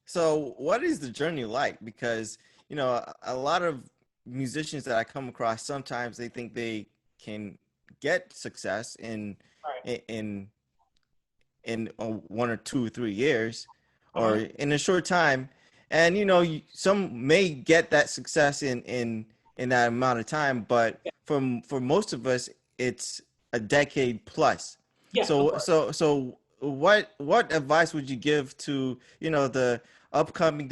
So what is the journey like? Because, a lot of musicians that I come across, sometimes they think they can get success Right. in 1 or 2 or 3 years, or Uh-huh. in a short time. And some may get that success in that amount of time, but Yeah, for most of us, it's a decade plus. yeah, of So course. what advice would you give to the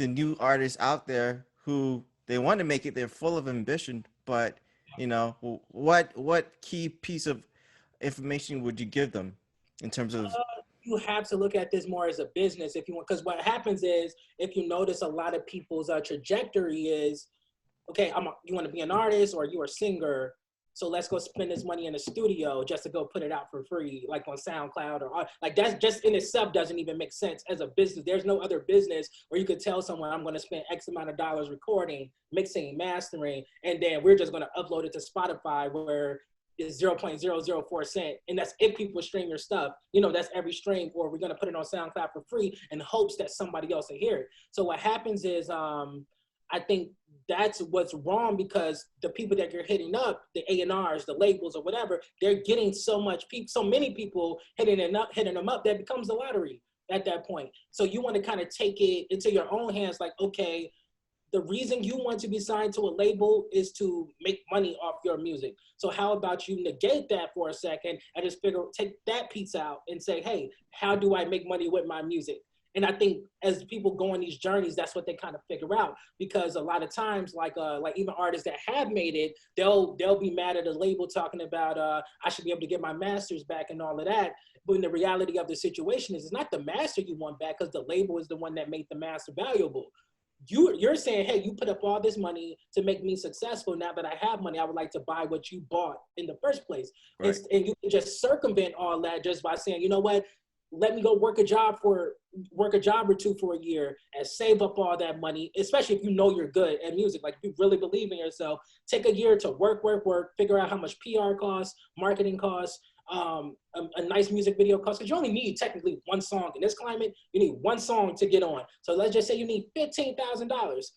new artists out there who they want to make it? They're full of ambition, but what key piece of information would you give them in terms of? You have to look at this more as a business if you want, because what happens is, if you notice, a lot of people's trajectory is, okay, you want to be an artist or you're a singer, so let's go spend this money in a studio just to go put it out for free, like on SoundCloud like that's just in itself doesn't even make sense as a business. There's no other business where you could tell someone I'm going to spend X amount of dollars recording, mixing, mastering, and then we're just going to upload it to Spotify where is 0.004 cent, and that's if people stream your stuff. That's every stream, or we're gonna put it on SoundCloud for free in hopes that somebody else will hear it. So what happens is, I think that's what's wrong, because the people that you're hitting up, the A&Rs, the labels, or whatever, they're getting so many people hitting them up, that becomes a lottery at that point. So you want to kind of take it into your own hands, like, okay, the reason you want to be signed to a label is to make money off your music. So how about you negate that for a second and just take that piece out and say, hey, how do I make money with my music? And I think as people go on these journeys, that's what they kind of figure out. Because a lot of times, like even artists that have made it, they'll be mad at a label talking about I should be able to get my masters back and all of that. But in the reality of the situation is, it's not the master you want back, because the label is the one that made the master valuable. You're saying, hey, you put up all this money to make me successful. Now that I have money, I would like to buy what you bought in the first place. Right. And you can just circumvent all that just by saying, you know what, let me go work a job or two for a year and save up all that money, especially if you know you're good at music. Like, if you really believe in yourself, take a year to work, figure out how much PR costs, marketing costs, a nice music video costs, because you only need technically one song in this climate. You need one song to get on. So let's just say you need $15,000.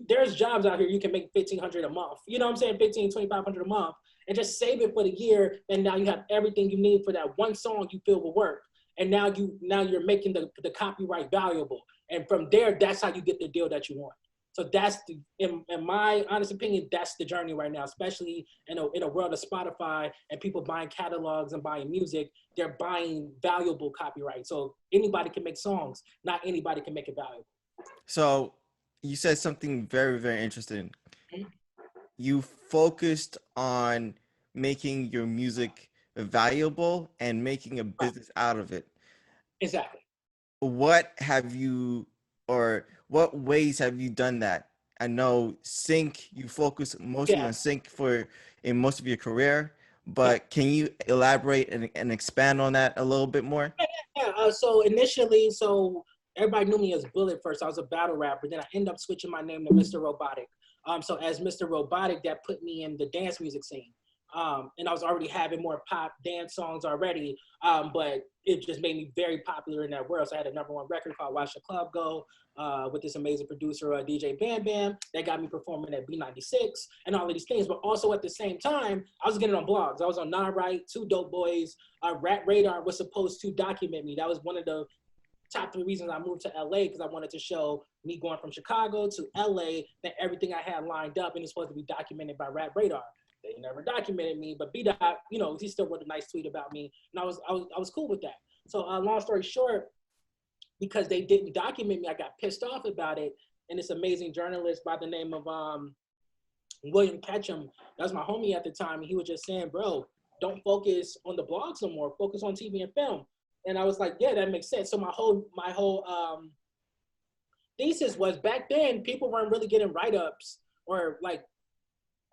There's jobs out here you can make 1,500 a month. You know what I'm saying? 2,500 a month, and just save it for the year. And now you have everything you need for that one song you feel will work. And now you're making the copyright valuable. And from there, that's how you get the deal that you want. So that's in my honest opinion, that's the journey right now, especially in a world of Spotify and people buying catalogs and buying music. They're buying valuable copyright. So anybody can make songs. Not anybody can make it valuable. So you said something very, very interesting. Mhm. You focused on making your music valuable and making a Right. business out of it. Exactly. What have you, or what ways have you done that? I know sync, you focus mostly Yeah. on sync for in most of your career, Yeah. but can you elaborate and expand on that a little bit more? Yeah. So initially, everybody knew me as Bullet first. I was a battle rapper. Then I ended up switching my name to Mr. Robotic. So as Mr. Robotic, that put me in the dance music scene. And I was already having more pop dance songs already, but it just made me very popular in that world. So I had a number one record called Watch the Club Go with this amazing producer, DJ Bam Bam, that got me performing at B96 and all of these things. But also at the same time, I was getting on blogs. I was on Non Right, Two Dope Boys, Rat Radar was supposed to document me. That was one of the top three reasons I moved to LA, because I wanted to show me going from Chicago to LA that everything I had lined up and it's supposed to be documented by Rat Radar. They never documented me, but B Dot, he still wrote a nice tweet about me, and I was cool with that. So long story short, because they didn't document me, I got pissed off about it. And this amazing journalist by the name of William Ketchum, that was my homie at the time, and he was just saying, bro, don't focus on the blogs no more. Focus on TV and film. And I was like, yeah, that makes sense. So my whole thesis was, back then people weren't really getting write-ups or like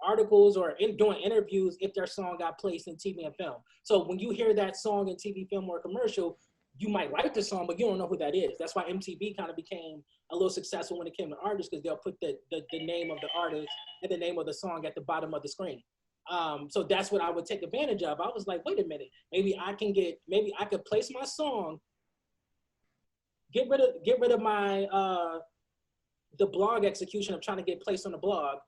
articles or doing interviews if their song got placed in TV and film. So when you hear that song in TV, film, or commercial, you might like the song, but you don't know who that is. That's why MTV kind of became a little successful when it came to artists, because they'll put the name of the artist and the name of the song at the bottom of the screen. So that's what I would take advantage of. I was like, wait a minute, maybe I could place my song get rid of my the blog execution of trying to get placed on the blog.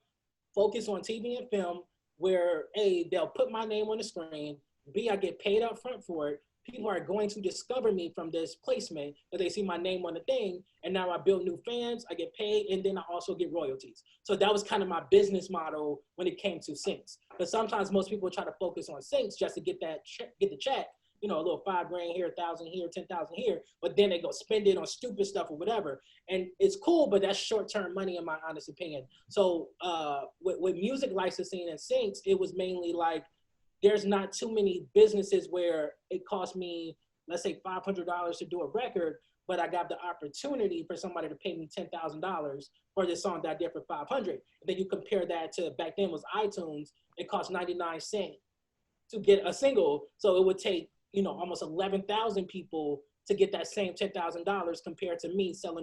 Focus on TV and film, where A, they'll put my name on the screen. B, I get paid up front for it. People are going to discover me from this placement, that they see my name on the thing, and now I build new fans, I get paid, and then I also get royalties. So that was kind of my business model when it came to syncs. But sometimes most people try to focus on syncs just to get that get the check, you know, a little $5,000 here, 1,000 here, 10,000 here, but then they go spend it on stupid stuff or whatever. And it's cool, but that's short-term money in my honest opinion. So with music licensing and syncs, it was mainly like, there's not too many businesses where it cost me, let's say $500 to do a record, but I got the opportunity for somebody to pay me $10,000 for this song that I did for 500. And then you compare that to back then was iTunes, it cost 99 cents to get a single. So it would take, you know, almost 11,000 people to get that same $10,000 compared to me selling